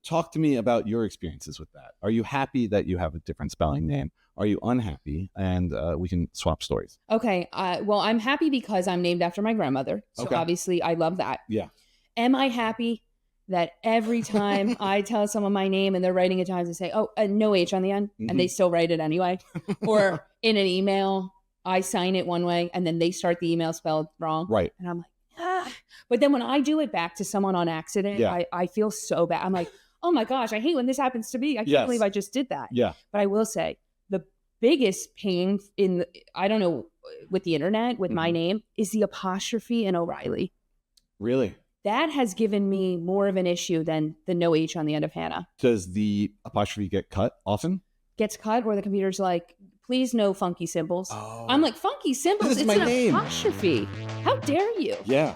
talk to me about your experiences with that. Are you happy that you have a different spelling name? Are you unhappy? And we can swap stories. Okay. Well, I'm happy because I'm named after my grandmother. So obviously I love that. Yeah. Am I happy that every time I tell someone my name and they're writing it down, they say, oh, no H on the end, and they still write it anyway? Or in an email, I sign it one way and then they start the email spelled wrong. Right. And I'm like, But then when I do it back to someone on accident, I feel so bad. I'm like, oh my gosh, I hate when this happens to me. I can't believe I just did that. Yeah. But I will say the biggest pain I don't know, with the internet, with my name, is the apostrophe in O'Reilly. Really? That has given me more of an issue than the no H on the end of Hanna. Does the apostrophe get cut often? Gets cut, or the computer's like, please no funky symbols. Oh. I'm like, funky symbols? This is it's my an name. Apostrophe. How dare you? Yeah.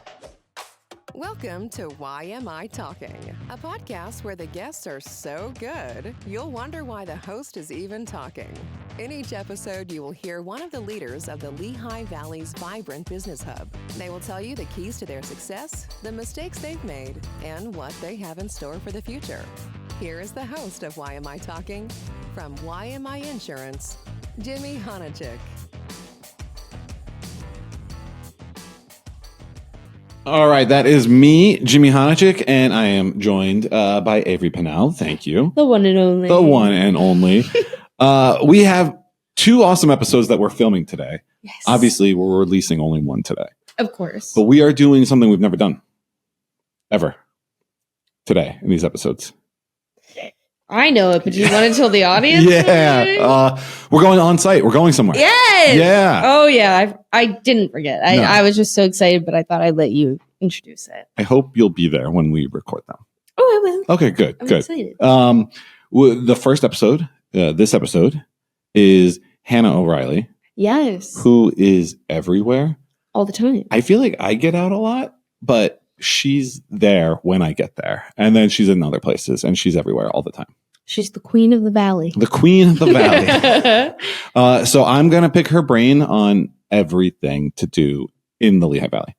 Welcome to YMI Talking, a podcast where the guests are so good, you'll wonder why the host is even talking. In each episode, you will hear one of the leaders of the Lehigh Valley's vibrant business hub. They will tell you the keys to their success, the mistakes they've made, and what they have in store for the future. Here is the host of YMI Talking, from YMI Insurance, Jimmy Honachik. All right, that is me, Jimmy Honachik, and I am joined by Avery Pennell. Thank you. The one and only. The one and only. We have 2 awesome episodes that we're filming today. Yes. Obviously, we're releasing only one today. Of course. But we are doing something we've never done. Ever. Today, in these episodes. I know it, but do you want to tell the audience? Yeah. We're going on site. We're going somewhere. Yes. Yeah. Oh, yeah. I didn't forget. I was just so excited, but I thought I'd let you introduce it. I hope you'll be there when we record them. Oh, I will. Okay, good. I'm good. excited. The first episode, this episode, is Hanna O'Reilly, Yes. who is everywhere. All the time. I feel like I get out a lot, but she's there when I get there. And then she's in other places, and she's everywhere all the time. She's the queen of the valley. The queen of the valley. So I'm going to pick her brain on everything to do in the Lehigh Valley.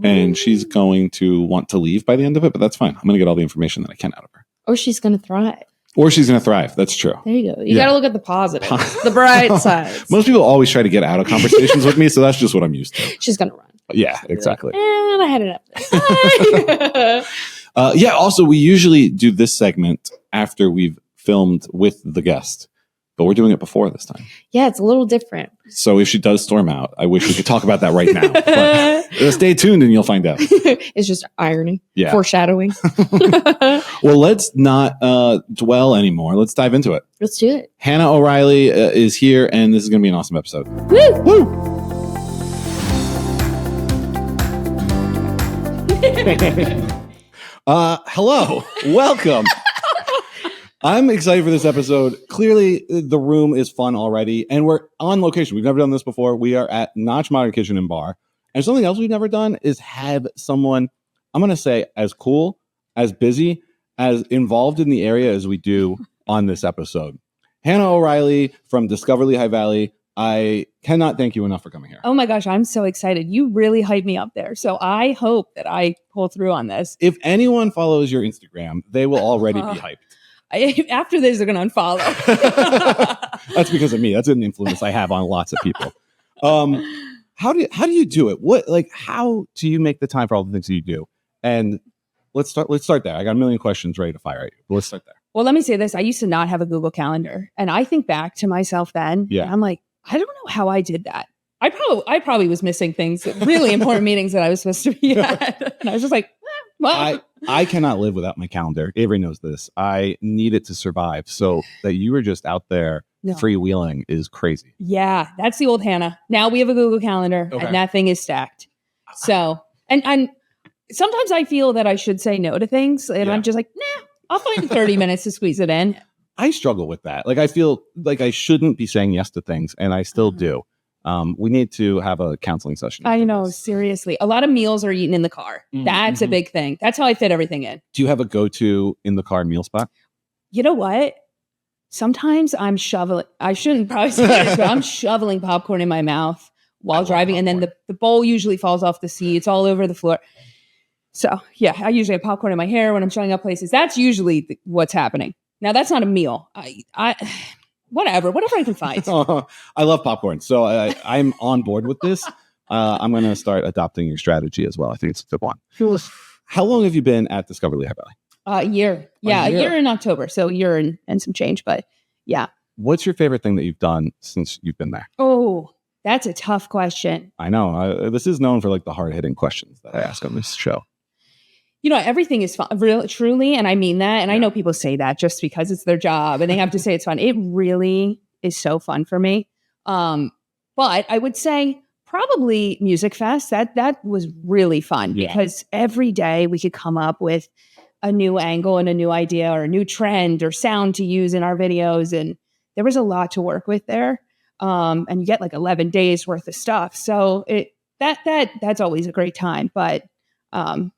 And she's going to want to leave by the end of it, but that's fine. I'm going to get all the information that I can out of her. Or she's going to thrive. Or she's going to thrive. That's true. There you go. You got to look at the positive, the bright sides. Most people always try to get out of conversations with me, so that's just what I'm used to. She's going to run. Yeah, exactly. And I had it up there. Also, we usually do this segment after we've filmed with the guest, but we're doing it before this time. Yeah, it's a little different. So if she does storm out, I wish we could talk about that right now. But stay tuned and you'll find out. It's just irony. Yeah. Foreshadowing. Well, let's not dwell anymore. Let's dive into it. Let's do it. Hanna O'Reilly is here, and this is going to be an awesome episode. Woo! Woo! Hello. Welcome. I'm excited for this episode. Clearly, the room is fun already, and we're on location. We've never done this before. We are at Notch Modern Kitchen and Bar. And something else we've never done is have someone, I'm going to say, as cool, as busy, as involved in the area as we do on this episode. Hanna O'Reilly from Discover Lehigh Valley. I cannot thank you enough for coming here. Oh my gosh, I'm so excited. You really hyped me up there. So I hope that I pull through on this. If anyone follows your Instagram, they will already be hyped. After this, they're going to unfollow. That's because of me. That's an influence I have on lots of people. How do you do it? How do you make the time for all the things that you do? And let's start there. I got a million questions ready to fire at you. But let's start there. Well, let me say this. I used to not have a Google Calendar. And I think back to myself then. Yeah. And I'm like, I don't know how I did that. I probably was missing things, really important meetings that I was supposed to be at. And I was just like, well. I cannot live without my calendar. Avery knows this. I need it to survive. So that you were just out there freewheeling is crazy. Yeah, that's the old Hanna. Now we have a Google Calendar and that thing is stacked. So, and sometimes I feel that I should say no to things. And I'm just like, nah, I'll find 30 minutes to squeeze it in. I struggle with that. I feel like I shouldn't be saying yes to things, and I still do. We need to have a counseling session. I know, seriously. A lot of meals are eaten in the car. That's a big thing. That's how I fit everything in. Do you have a go-to in the car meal spot? You know what? Sometimes I'm shoveling. I shouldn't probably say this, but I'm shoveling popcorn in my mouth while driving. And then the bowl usually falls off the seat. It's all over the floor. So yeah, I usually have popcorn in my hair when I'm showing up places. That's usually what's happening. Now that's not a meal. I whatever I can find. I love popcorn. So I'm on board with this. I'm going to start adopting your strategy as well. I think it's a good one. How long have you been at Discover Lehigh Valley? A year. Yeah, a year in October. So a year and some change. But yeah. What's your favorite thing that you've done since you've been there? Oh, that's a tough question. I know. This is known for like the hard-hitting questions that I ask on this show. You know, everything is fun, really, truly, and I mean that. And I know people say that just because it's their job and they have to say it's fun. It really is so fun for me. But I would say probably Music Fest. That was really fun because every day we could come up with a new angle and a new idea or a new trend or sound to use in our videos, and there was a lot to work with there. And you get like 11 days worth of stuff, so that's always a great time. But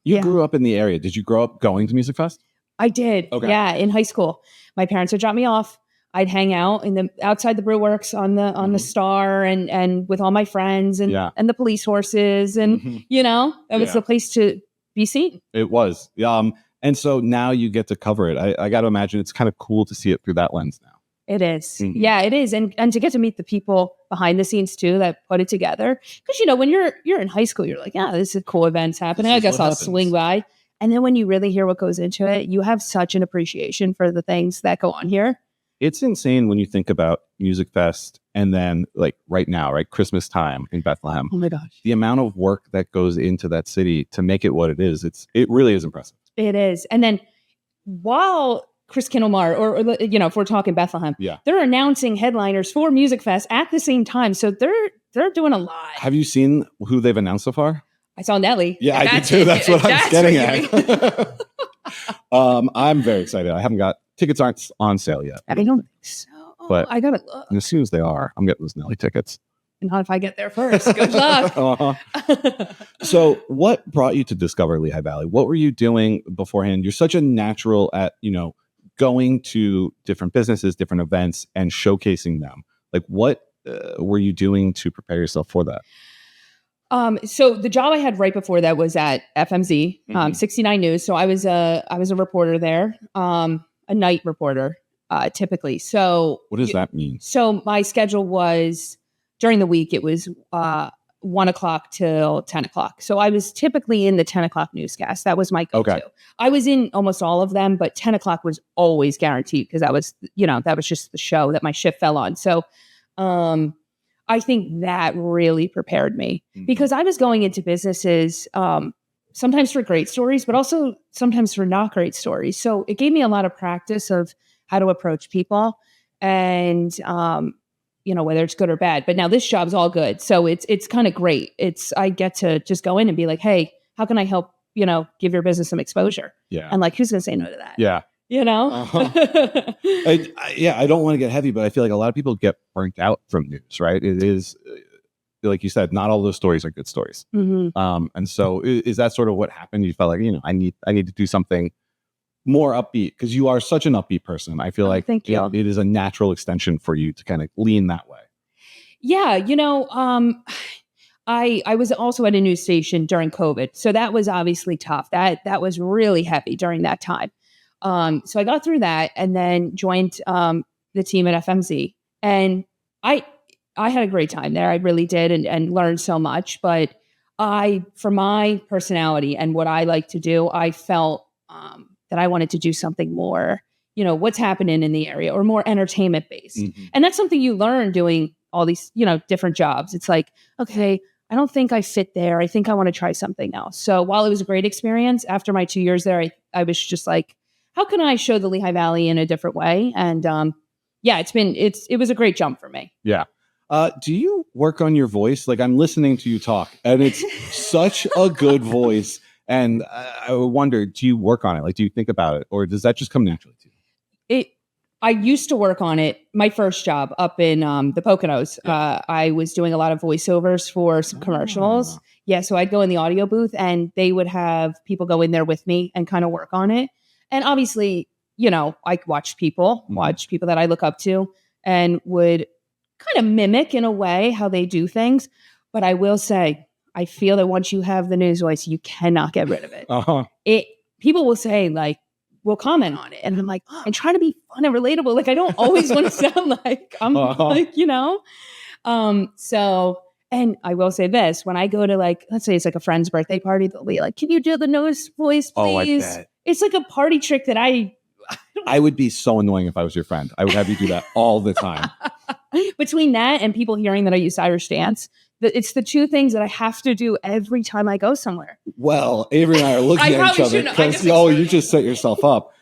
you grew up in the area. Did you grow up going to Music Fest? I did. Okay. Yeah, in high school, my parents would drop me off. I'd hang out outside the brew works on the Star and with all my friends and the police horses and it was the place to be seen. It was. And so now you get to cover it. I got to imagine it's kind of cool to see it through that lens now. It is. Mm-hmm. Yeah, it is. And to get to meet the people behind the scenes too that put it together. Because, when you're in high school, you're like, yeah, this is cool events happening. I guess I'll swing by. And then when you really hear what goes into it, you have such an appreciation for the things that go on here. It's insane when you think about Music Fest and then like right now, right? Christmas time in Bethlehem. Oh my gosh. The amount of work that goes into that city to make it what it is, it really is impressive. It is. And then while Chris Kindlemar, or if we're talking Bethlehem, they're announcing headliners for Music Fest at the same time. So they're doing a lot. Have you seen who they've announced so far? I saw Nelly. Yeah, I did too. That's what I was getting at. I'm very excited. I haven't got tickets aren't on sale yet. I don't think so. But I gotta look. As soon as they are, I'm getting those Nelly tickets. Not if I get there first. Good luck. So what brought you to Discover Lehigh Valley? What were you doing beforehand? You're such a natural at, going to different businesses, different events, and showcasing them. Like, what were you doing to prepare yourself for that? So the job I had right before that was at FMZ, 69 News. So I was a reporter there, a night reporter, typically. So what does that mean? So my schedule was during the week. It was 1 o'clock till 10 o'clock. So I was typically in the 10 o'clock newscast. That was my go-to. Okay. I was in almost all of them, but 10 o'clock was always guaranteed because that was just the show that my shift fell on. So I think that really prepared me because I was going into businesses sometimes for great stories, but also sometimes for not great stories. So it gave me a lot of practice of how to approach people and whether it's good or bad. But now this job's all good. So it's kind of great. I get to just go in and be like, hey, how can I help, give your business some exposure? Yeah. And like, who's going to say no to that? Yeah. I don't want to get heavy, but I feel like a lot of people get burnt out from news, right? It is, like you said, not all those stories are good stories. Mm-hmm. And so is that sort of what happened? You felt like, I need to do something more upbeat because you are such an upbeat person. I feel like thank you. It is a natural extension for you to kind of lean that way. Yeah. I was also at a news station during COVID. So that was obviously tough. That was really heavy during that time. So I got through that and then joined the team at FMZ. And I had a great time there. I really did and learned so much. But for my personality and what I like to do, I felt that I wanted to do something more, what's happening in the area or more entertainment based. Mm-hmm. And that's something you learn doing all these, different jobs. It's like, okay, I don't think I fit there. I think I want to try something else. So while it was a great experience, after my 2 years there, I was just like, how can I show the Lehigh Valley in a different way? And it was a great jump for me. Yeah. Do you work on your voice? Like I'm listening to you talk and it's such a good voice. And I wonder, do you work on it? Like, do you think about it or does that just come naturally to you? I used to work on it. My first job up in the Poconos, I was doing a lot of voiceovers for some commercials. Yeah. So I'd go in the audio booth and they would have people go in there with me and kind of work on it. And obviously, I watch people that I look up to and would kind of mimic in a way how they do things. But I will say, I feel that once you have the news voice, you cannot get rid of it. Uh-huh. People will say, like, will comment on it. And I'm like, and try to be fun and relatable. Like, I don't always want to sound like I'm like, so, and I will say this, when I go to like, let's say it's like a friend's birthday party, they'll be like, can you do the news voice, please? Oh, I bet. It's like a party trick that I would be so annoying if I was your friend. I would have you do that all the time. Between that and people hearing that I use Irish dance, it's the two things that I have to do every time I go somewhere. Well, Avery and I are looking at each other because, you just set yourself up.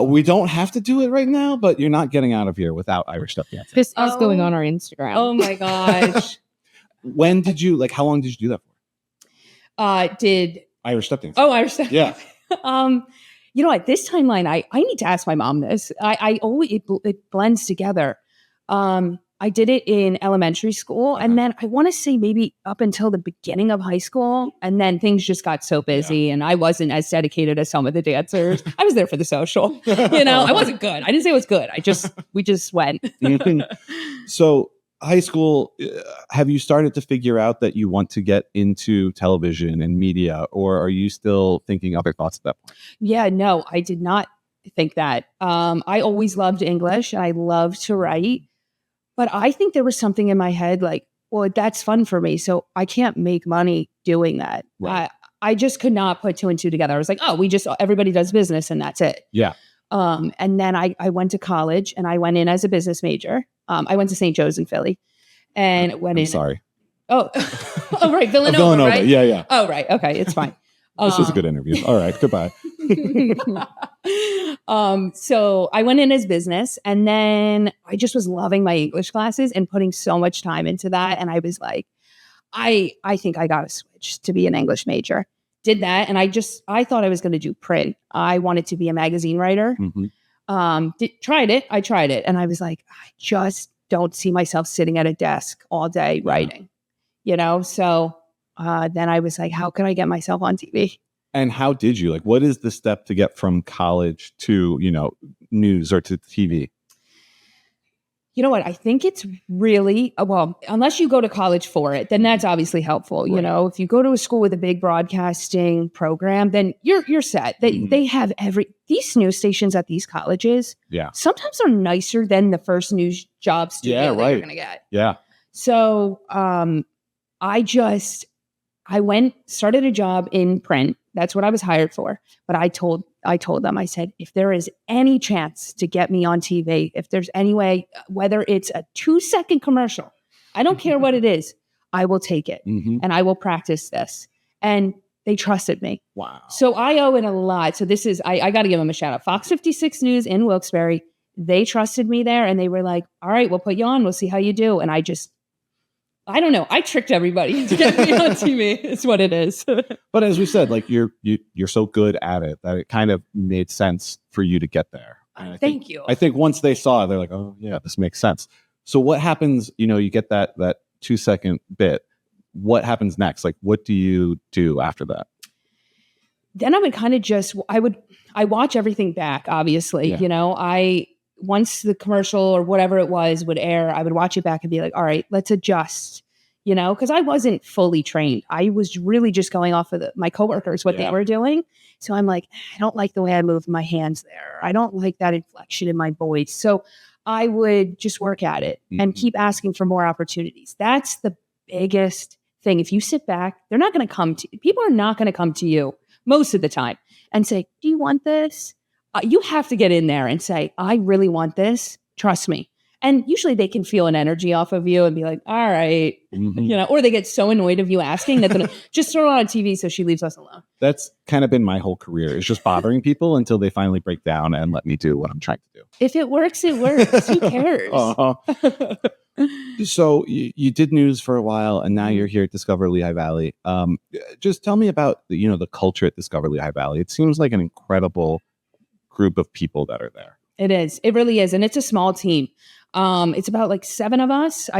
We don't have to do it right now, but you're not getting out of here without Irish step dancing. This is going on our Instagram. Oh my gosh. When did you, how long did you do that for? Did Irish step dancing. Oh, Irish step. Yeah. At this timeline, I need to ask my mom this. I always, it blends together. I did it in elementary school, and then I want to say maybe up until the beginning of high school, and then things just got so busy, and I wasn't as dedicated as some of the dancers. I was there for the social, I wasn't good. I didn't say it was good. We just went. So high school, have you started to figure out that you want to get into television and media, or are you still thinking other thoughts at that point? Yeah, no, I did not think that. I always loved English. I loved to write. But I think there was something in my head like, well, that's fun for me. So I can't make money doing that. Right. I just could not put two and two together. I was like, everybody does business and that's it. Yeah. And then I went to college and I went in as a business major. I went to St. Joe's in Philly and went in. Sorry. Oh, right. Villanova, right? Yeah. Oh, right. Okay. It's fine. This was a good interview. All right. Goodbye. So I went in as business, and then I just was loving my English classes and putting so much time into that. And I was like, I think I got to switch to be an English major. Did that. And I thought I was going to do print. I wanted to be a magazine writer. Mm-hmm. Tried it. And I was like, I just don't see myself sitting at a desk all day writing, So then I was like, how can I get myself on TV? And how did you, what is the step to get from college to, news or to TV? You know what? I think it's really, unless you go to college for it, then that's obviously helpful. Right. If you go to a school with a big broadcasting program, then you're set. They have these news stations at these colleges. Yeah. Sometimes are nicer than the first news job studio that you're going to get. Yeah. So I started a job in print. That's what I was hired for. But I told them, I said, if there is any chance to get me on TV, if there's any way, whether it's a 2-second commercial, I don't care what it is, I will take it. Mm-hmm. And I will practice this. And they trusted me. Wow. So I owe it a lot. So this is, I got to give them a shout out. Fox 56 News in Wilkes-Barre, they trusted me there. And they were like, all right, we'll put you on. We'll see how you do. And I don't know. I tricked everybody to get me on TV. It's what it is. But as we said, you're so good at it that it kind of made sense for you to get there. Thank you. I think once they saw it, they're like, oh yeah, this makes sense. So what happens, you get that 2-second bit. What happens next? What do you do after that? Then I would kind of I watch everything back, obviously. Yeah. Once the commercial or whatever it was would air, I would watch it back and be like, all right, let's adjust, because I wasn't fully trained. I was really just going off of my coworkers, what they were doing. So I'm like, I don't like the way I move my hands there. I don't like that inflection in my voice. So I would just work at it and keep asking for more opportunities. That's the biggest thing. If you sit back, they're not going to people are not going to come to you most of the time and say, do you want this? You have to get in there and say, I really want this. Trust me. And usually they can feel an energy off of you and be like, all right, or they get so annoyed of you asking that they're just throw it on TV so she leaves us alone. That's kind of been my whole career, is just bothering people until they finally break down and let me do what I'm trying to do. If it works, it works. Who cares? Uh-huh. So you did news for a while, and now you're here at Discover Lehigh Valley. Just tell me about the culture at Discover Lehigh Valley. It seems like an incredible group of people that are there. It is. It really is. And it's a small team. It's about 7 of us.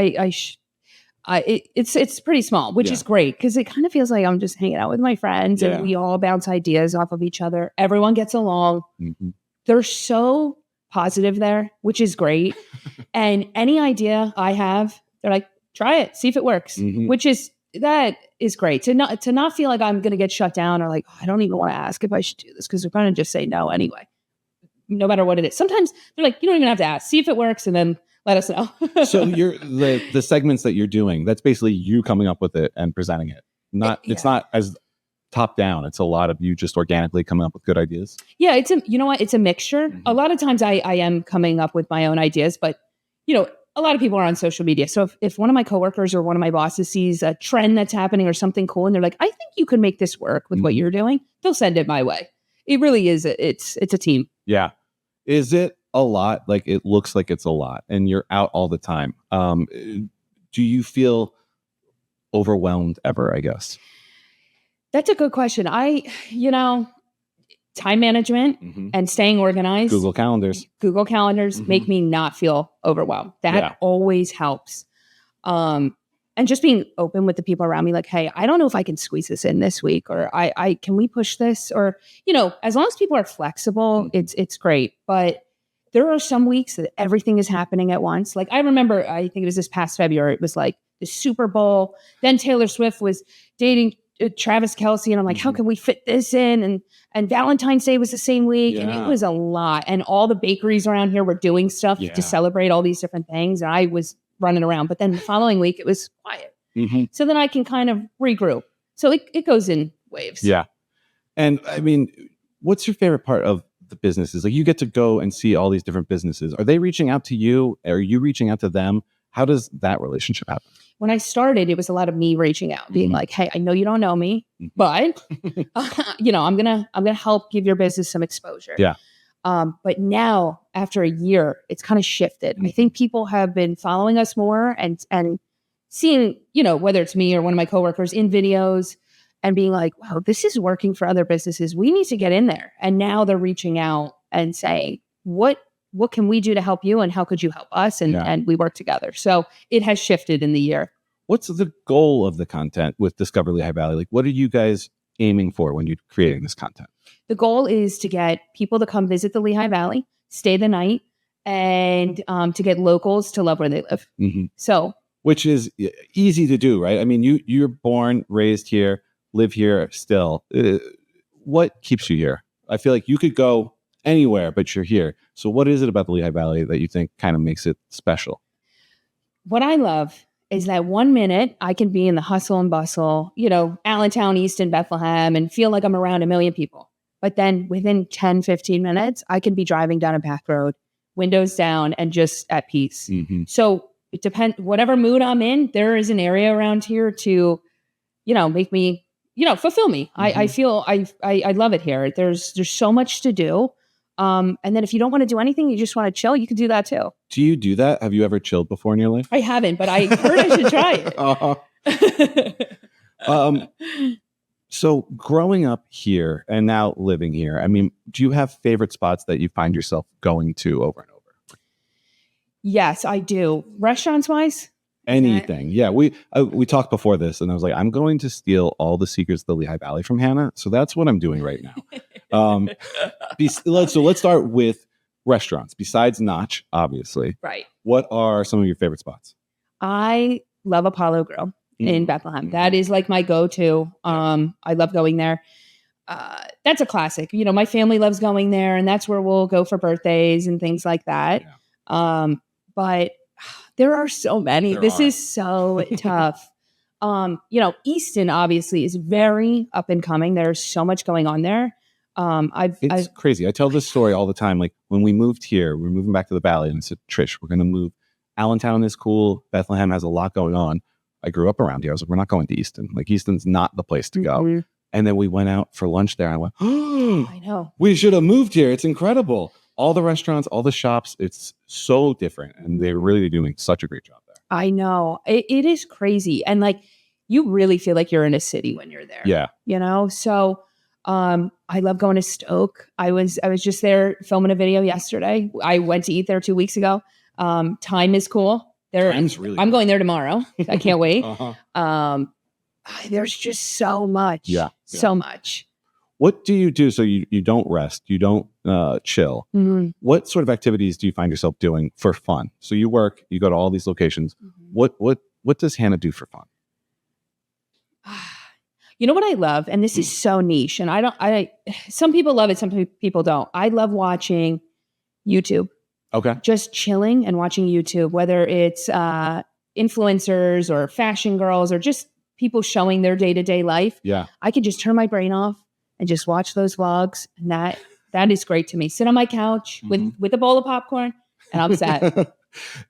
It's pretty small, which is great because it kind of feels like I'm just hanging out with my friends and we all bounce ideas off of each other. Everyone gets along. Mm-hmm. They're so positive there, which is great. And any idea I have, they're like, try it, see if it works, which is that is great to not feel like I'm going to get shut down or like, I don't even want to ask if I should do this because they're going to just say no anyway, no matter what it is. Sometimes they're like, you don't even have to ask, see if it works and then let us know. So the segments that you're doing, that's basically you coming up with it and presenting it. It's not as top down. It's a lot of you just organically coming up with good ideas. Yeah, it's a mixture. A lot of times I am coming up with my own ideas, but a lot of people are on social media. So if one of my coworkers or one of my bosses sees a trend that's happening or something cool, and they're like, I think you could make this work with what you're doing, they'll send it my way. It really is. It's a team. Yeah. Is it a lot? Like, it looks like it's a lot and you're out all the time. Do you feel overwhelmed ever, I guess? That's a good question. Time management and staying organized. Google Calendars make me not feel overwhelmed. That always helps. And just being open with the people around me, like, hey, I don't know if I can squeeze this in this week, or I can we push this? Or, as long as people are flexible, it's great. But there are some weeks that everything is happening at once. Like, I remember, I think it was this past February, it was like the Super Bowl. Then Taylor Swift was dating Travis Kelce, and I'm like, how can we fit this in? And Valentine's Day was the same week, and it was a lot. And all the bakeries around here were doing stuff to celebrate all these different things, and I was running around. But then the following week, it was quiet. So then I can kind of regroup. So it goes in waves. Yeah. And I mean, what's your favorite part of the businesses? Like, you get to go and see all these different businesses. Are they reaching out to you? Are you reaching out to them? How does that relationship happen? When I started, it was a lot of me reaching out, being like, hey, I know you don't know me, but I'm gonna help give your business some exposure. Yeah. But now, after a year, it's kind of shifted. I think people have been following us more and seeing, whether it's me or one of my coworkers in videos and being like, wow, this is working for other businesses. We need to get in there. And now they're reaching out and saying, what can we do to help you, and how could you help us? And we work together. So it has shifted in the year. What's the goal of the content with Discover Lehigh Valley? Like, what are you guys aiming for when you're creating this content? The goal is to get people to come visit the Lehigh Valley, stay the night, and to get locals to love where they live. So, which is easy to do, right? I mean, you're born, raised here, live here still. What keeps you here? I feel like you could go anywhere, but you're here. So what is it about the Lehigh Valley that you think kind of makes it special? What I love is that 1 minute I can be in the hustle and bustle, Allentown, Easton, Bethlehem, and feel like I'm around a million people. But then within 10, 15 minutes, I can be driving down a back road, windows down, and just at peace. So it depends, whatever mood I'm in, there is an area around here to, make me, fulfill me. I feel I love it here. There's so much to do. And then if you don't want to do anything, you just want to chill, you can do that too. Do you do that? Have you ever chilled before in your life? I haven't, but I heard I should try it. So growing up here and now living here, I mean, do you have favorite spots that you find yourself going to over and over? Yes, I do. Restaurants wise? Anything. Yeah. We talked before this and I was like, I'm going to steal all the secrets of the Lehigh Valley from Hanna. So that's what I'm doing right now. So let's start with restaurants. Besides Notch, obviously. Right. What are some of your favorite spots? I love Apollo Grill in Bethlehem. That is like my go-to. I love going there. That's a classic. My family loves going there, and that's where we'll go for birthdays and things like that. Yeah. But there are so many. This is so tough. Easton obviously is very up and coming. There's so much going on there. It's crazy. I tell this story all the time. Like, when we moved here, we're moving back to the Valley, and I said, Trish, we're going to move. Allentown is cool. Bethlehem has a lot going on. I grew up around here. I was like, we're not going to Easton. Like, Easton's not the place to go. And then we went out for lunch there. And I went, I know. We should have moved here. It's incredible. All the restaurants, all the shops, it's so different. And they're really doing such a great job there. I know. It is crazy. And like, you really feel like you're in a city when you're there. Yeah. So I love going to Stoke. I was just there filming a video yesterday. I went to eat there 2 weeks ago. Time is cool. Time's really I'm going there tomorrow. I can't wait. There's just so much. Yeah. So much. What do you do so you don't rest, you don't chill? What sort of activities do you find yourself doing for fun? So you work, you go to all these locations. What does Hanna do for fun? You know what I love? And this is so niche. And some people love it. Some people don't. I love watching YouTube. Okay. Just chilling and watching YouTube, whether it's influencers or fashion girls or just people showing their day-to-day life. Yeah. I could just turn my brain off and just watch those vlogs. And that is great to me. Sit on my couch with a bowl of popcorn and I'm set.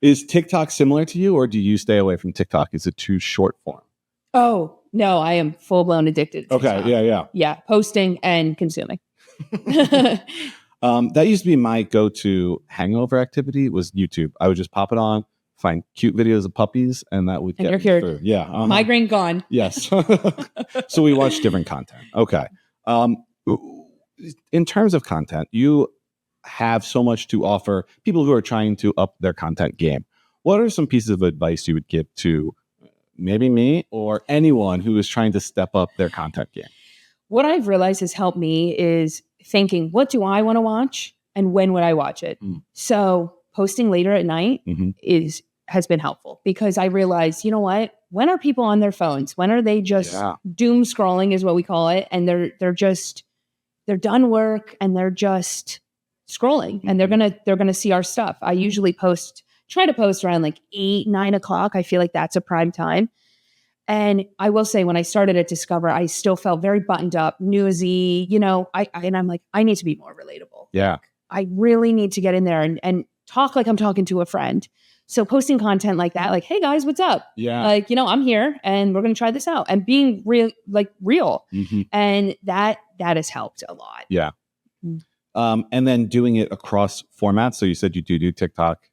Is TikTok similar to you, or do you stay away from TikTok? Is it too short form? Oh, no, I am full-blown addicted to TikTok. Okay. Yeah. Yeah. Posting and consuming. That used to be my go-to hangover activity was YouTube. I would just pop it on, find cute videos of puppies, and that would get me through. Yeah. Migraine gone. Yes. So we watch different content. Okay. In terms of content, you have so much to offer people who are trying to up their content game. What are some pieces of advice you would give to maybe me or anyone who is trying to step up their content game? What I've realized has helped me is thinking, what do I want to watch and when would I watch it? So posting later at night has been helpful because I realized, you know what? When are people on their phones? When are they just doom scrolling is what we call it. And they're done work and they're just scrolling and they're gonna see our stuff. I usually try to post around like 8, 9 o'clock. I feel like that's a prime time. And I will say when I started at Discover, I still felt very buttoned up, newsy, and I'm like, I need to be more relatable. Yeah. I really need to get in there and talk like I'm talking to a friend. So posting content like that, like, hey guys, what's up? Yeah. Like, I'm here and we're going to try this out and being real. And that has helped a lot. Yeah. And then doing it across formats. So you said you do TikTok.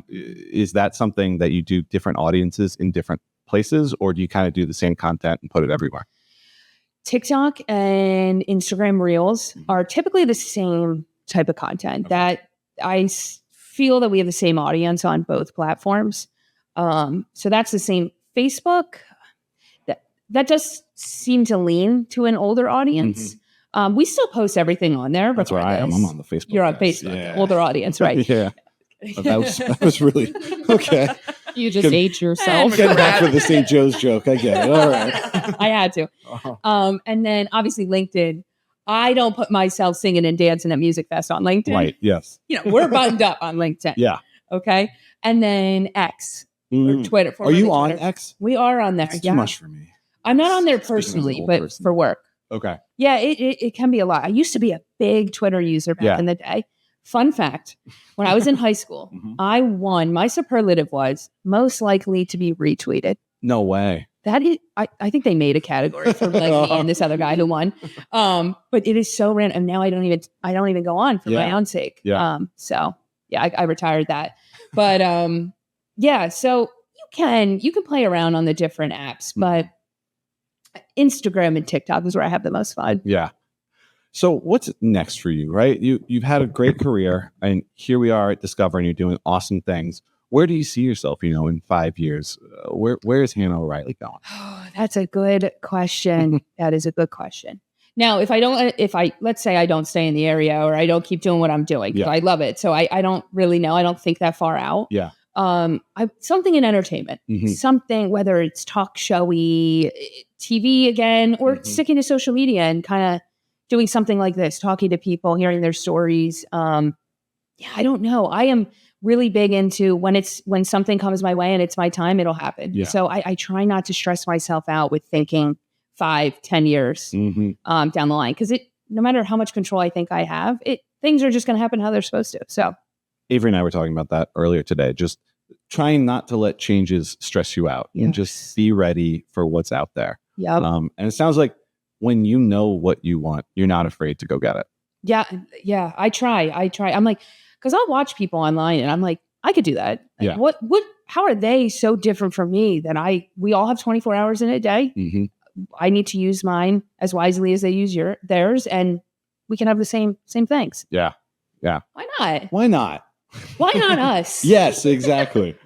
Is that something that you do different audiences in different places, or do you kind of do the same content and put it everywhere? TikTok and Instagram Reels are typically the same type of content that I feel that we have the same audience on both platforms. So that's the same. Facebook, that does seem to lean to an older audience. We still post everything on there. That's where I am. I'm on the Facebook. You're on Facebook. Yeah. Older audience, right? Yeah. That was really okay. You just ate yourself. Getting back for the St. Joe's joke. I get it. All right. I had to. And then obviously LinkedIn. I don't put myself singing and dancing at Music Fest on LinkedIn. Right. Yes. We're buttoned up on LinkedIn. Yeah. Okay. And then X or Twitter. Are you on Twitter. X? We are on there. It's too much for me. I'm not on there personally, but for work. Okay. Yeah, it can be a lot. I used to be a big Twitter user back in the day. Fun fact, when I was in high school, I won, my superlative was most likely to be retweeted. No way. That is, I think they made a category for like me and this other guy who won. But it is so random. And now I don't even go on for my own sake. Yeah. So yeah, I retired that. But yeah, so you can play around on the different apps, but Instagram and TikTok is where I have the most fun. Yeah. So what's next for you, right? You've had a great career and here we are at Discover and you're doing awesome things. Where do you see yourself, in 5 years? Where is Hanna O'Reilly going? Oh, that's a good question. That is a good question. Now, let's say I don't stay in the area or I don't keep doing what I'm doing, because I love it. So I don't really know. I don't think that far out. Yeah. Something in entertainment, something, whether it's talk showy, TV again, or sticking to social media and kind of doing something like this, talking to people, hearing their stories. I don't know. I am really big into when something comes my way and it's my time, it'll happen. Yeah. So I try not to stress myself out with thinking 5-10 years down the line, because no matter how much control I think I have, things are just going to happen how they're supposed to. So Avery and I were talking about that earlier today, just trying not to let changes stress you out and just be ready for what's out there. Yeah. And it sounds like when you know what you want, you're not afraid to go get it. Yeah. Yeah. I try. I'm like, because I'll watch people online and I'm like, I could do that. Yeah. How are they so different from me that we all have 24 hours in a day. I need to use mine as wisely as they use theirs, and we can have the same things. Yeah. Yeah. Why not? Why not? Why not us? Yes, exactly.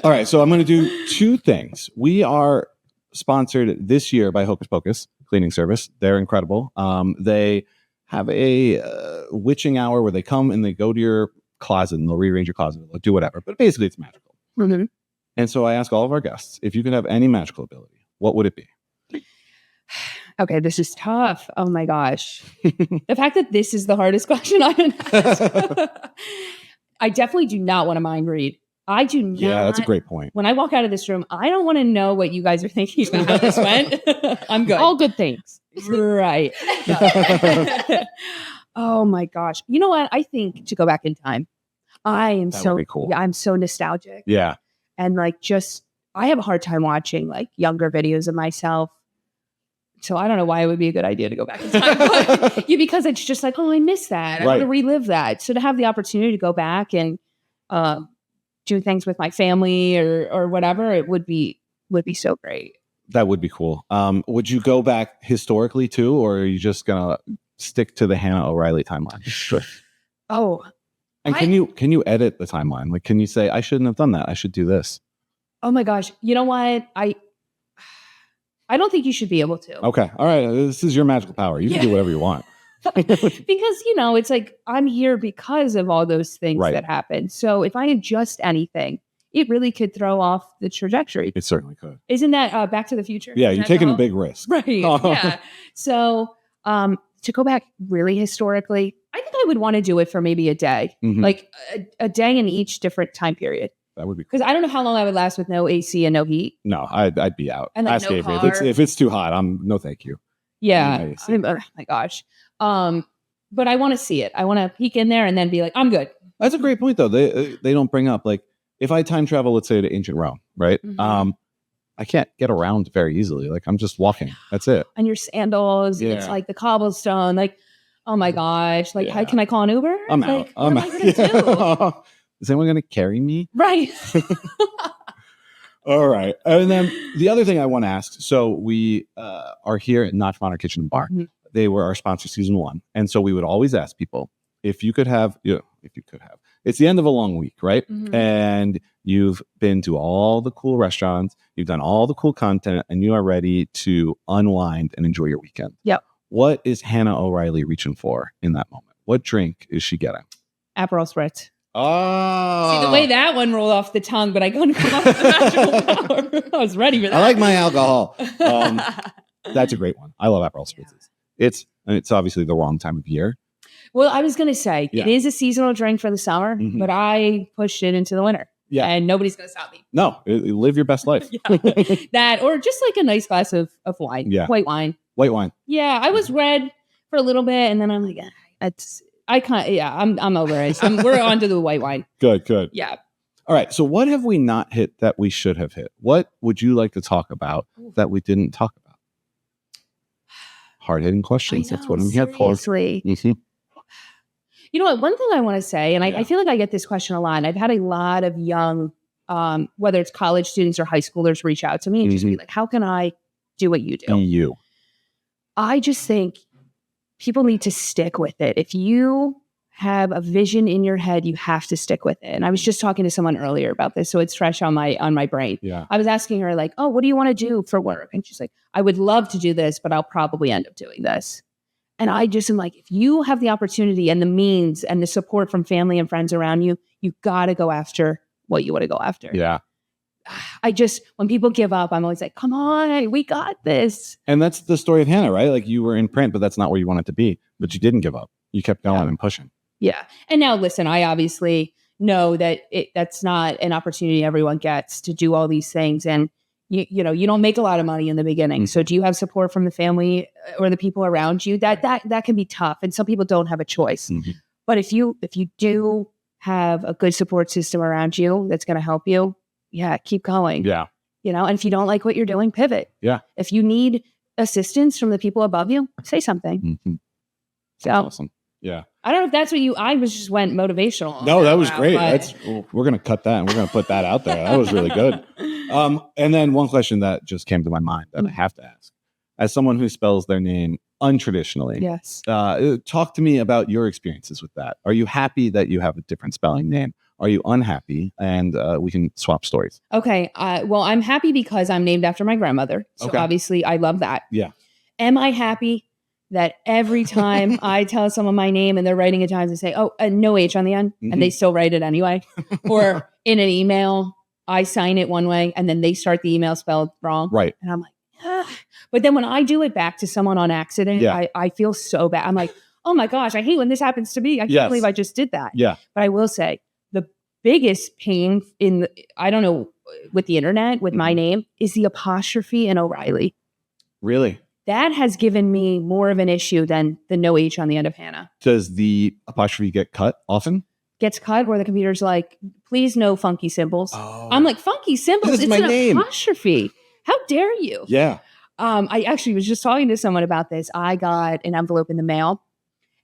All right. So I'm going to do 2 things. We are sponsored this year by Hocus Pocus Cleaning Service. They're incredible. They have a witching hour where they come and they go to your closet and they'll rearrange your closet. They'll do whatever. But basically, it's magical. And so I ask all of our guests, if you could have any magical ability, what would it be? Okay, this is tough. Oh my gosh. The fact that this is the hardest question I've been asked. I definitely do not want to mind read. I do not. Yeah, that's a great point. When I walk out of this room, I don't want to know what you guys are thinking about how this went. I'm good. All good things. Right. Oh my gosh. You know what? I think to go back in time, I am That so would be cool. Yeah, I'm so nostalgic. Yeah. And like I have a hard time watching like younger videos of myself. So I don't know why it would be a good idea to go back in time. But because it's just like, oh, I miss that. I want to relive that. So to have the opportunity to go back and do things with my family or whatever, it would be so great. That would be cool. Would you go back historically too, or are you just gonna stick to the Hanna O'Reilly timeline? Sure. Oh. And can you edit the timeline? Like, can you say, I shouldn't have done that, I should do this? Oh my gosh. You know what? I don't think you should be able to. Okay. All right. This is your magical power. You can do whatever you want. Because, it's like I'm here because of all those things that happen. So if I adjust anything, it really could throw off the trajectory. It certainly could. Isn't that Back to the Future? Yeah, you're taking a big risk. Right. Yeah. So to go back really historically, I think I would want to do it for maybe a day, like a day in each different time period. That would be cool. Because I don't know how long I would last with no AC and no heat. No, I'd be out. And like Ask no Avery. car. If it's too hot, no thank you. Yeah. Oh my gosh. But I want to see it. I want to peek in there and then be like, I'm good. That's a great point though. They don't bring up, like, if I time travel, let's say to ancient Rome, right? I can't get around very easily. Like, I'm just walking. That's it. And your sandals. Yeah. It's like the cobblestone. Like, oh my gosh. Like, how can I call an Uber? I'm like, out. What am I going to do? Is anyone going to carry me? Right. All right. And then the other thing I want to ask. So we are here at Notch Modern Kitchen and Bar. They were our sponsor season 1. And so we would always ask people, if you could have, it's the end of a long week, right? And you've been to all the cool restaurants, you've done all the cool content, and you are ready to unwind and enjoy your weekend. Yep. What is Hanna O'Reilly reaching for in that moment? What drink is she getting? Aperol Spritz. Oh. See, the way that one rolled off the tongue, but I couldn't come up with the magical power. I was ready for that. I like my alcohol. That's a great one. I love Aperol Spritzes. It's obviously the wrong time of year. Well, I was going to say, it is a seasonal drink for the summer, but I pushed it into the winter. Yeah. And nobody's going to stop me. No, live your best life. That, or just like a nice glass of wine. Yeah. White wine. White wine. Yeah. I was red for a little bit, and then I'm like, I'm over it. We're on to the white wine. Good. Yeah. All right. So what have we not hit that we should have hit? What would you like to talk about that we didn't talk about? Hard-hitting questions. That's what I'm here for. Seriously. You know what? One thing I want to say, and I feel like I get this question a lot, and I've had a lot of young, whether it's college students or high schoolers, reach out to me and just be like, how can I do what you do? You. I just think people need to stick with it. If you have a vision in your head, you have to stick with it. And I was just talking to someone earlier about this, so it's fresh on my brain. Yeah. I was asking her like, oh, what do you want to do for work? And she's like, I would love to do this, but I'll probably end up doing this. And I just am like, if you have the opportunity and the means and the support from family and friends around you, you got to go after what you want to go after. Yeah. When people give up, I'm always like, come on, we got this. And that's the story of Hanna, right? Like, you were in print, but that's not where you wanted to be. But you didn't give up. You kept going and pushing. Yeah. And now, listen, I obviously know that that's not an opportunity everyone gets to do all these things. And you don't make a lot of money in the beginning. So do you have support from the family or the people around you? That can be tough. And some people don't have a choice. But if you do have a good support system around you that's going to help you, keep going. Yeah. And if you don't like what you're doing, pivot. Yeah. If you need assistance from the people above you, say something. That's awesome. Yeah. I don't know if that's what I just went motivational. No, that was great. We're going to cut that and we're going to put that out there. That was really good. And then one question that just came to my mind that I have to ask. As someone who spells their name untraditionally, yes. Talk to me about your experiences with that. Are you happy that you have a different spelling name? Are you unhappy? And we can swap stories. Okay. Well, I'm happy because I'm named after my grandmother. So obviously I love that. Yeah. Am I happy that every time I tell someone my name and they're writing it down, they say, oh, no H on the end, and they still write it anyway? Or in an email, I sign it one way and then they start the email spelled wrong. Right. And I'm like, But then when I do it back to someone on accident, Yeah. I feel so bad. I'm like, oh my gosh, I hate when this happens to me. I can't Yes. believe I just did that. Yeah. But I will say the biggest pain I don't know, with the internet, with my name, is the apostrophe in O'Reilly. Really? That has given me more of an issue than the no H on the end of Hanna. Does the apostrophe get cut often? Gets cut where the computer's like, please no funky symbols. Oh. I'm like, funky symbols? This is It's my an name. apostrophe. How dare you? Yeah. I actually was just talking to someone about this. I got an envelope in the mail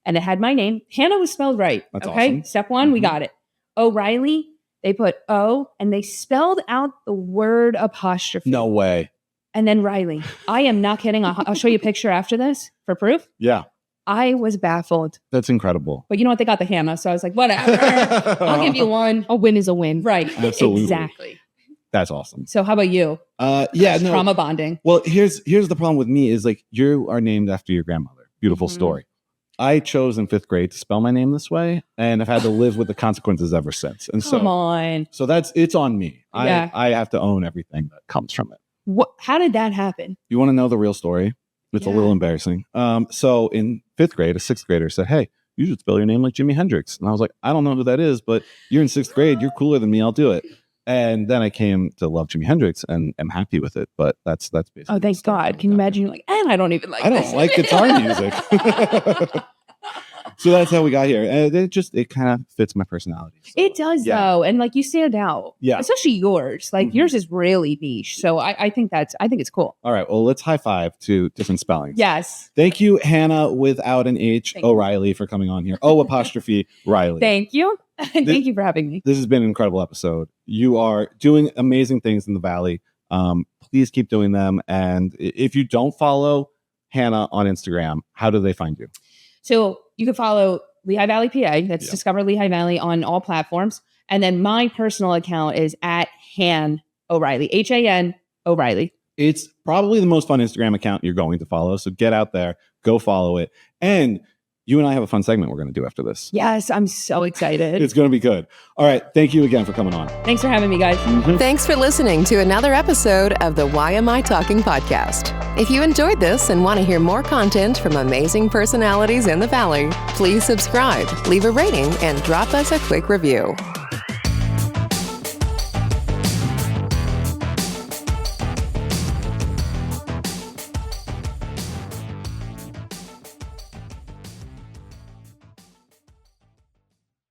and it had my name. Hanna was spelled right. That's okay. awesome. Step one, we Mhm. got it. O'Reilly, they put O and they spelled out the word apostrophe. No way. And then Riley. I am not kidding. I'll show you a picture after this for proof. Yeah. I was baffled. That's incredible. But you know what? They got the Hanna. So I was like, whatever. I'll give you one. A win is a win. Right. Absolutely. Exactly. That's awesome. So how about you? Yeah, no. Trauma bonding. Well, here's the problem with me is like you are named after your grandmother. Beautiful Mhm. story. I chose in 5th grade to spell my name this way, and I've had to live with the consequences ever since. And Come on. so it's on me. Yeah. I have to own everything that comes from it. How did that happen? You want to know the real story? It's a Yeah. little embarrassing. So in 5th grade, a 6th grader said, "Hey, you should spell your name like Jimi Hendrix." And I was like, "I don't know who that is, but you're in 6th grade. You're cooler than me. I'll do it." And then I came to love Jimi Hendrix and am happy with it. But that's basically. Oh, thank the story. God. Can you imagine? You're like, and I don't even like I this. don't like guitar music. So that's how we got here. And it kind of fits my personality. So, It does, yeah. though. And like you stand out. Yeah. Especially yours. Like Mhm. yours is really niche. So I think it's cool. All right. Well, let's high five to different spellings. Yes. Thank you, Hanna, without an H, Thank you. O'Reilly, for coming on here. O apostrophe Riley. Thank you. And thank you for having me. This has been an incredible episode. You are doing amazing things in the Valley. Please keep doing them. And if you don't follow Hanna on Instagram, how do they find you? So you can follow Lehigh Valley PA. That's Yeah. Discover Lehigh Valley on all platforms. And then my personal account is at Han O'Reilly, HAN O'Reilly. It's probably the most fun Instagram account you're going to follow. So get out there, go follow it. And you and I have a fun segment we're going to do after this. Yes, I'm so excited. It's going to be good. All right. Thank you again for coming on. Thanks for having me, guys. Thanks for listening to another episode of the YMI Talking podcast. If you enjoyed this and want to hear more content from amazing personalities in the Valley, please subscribe, leave a rating, and drop us a quick review.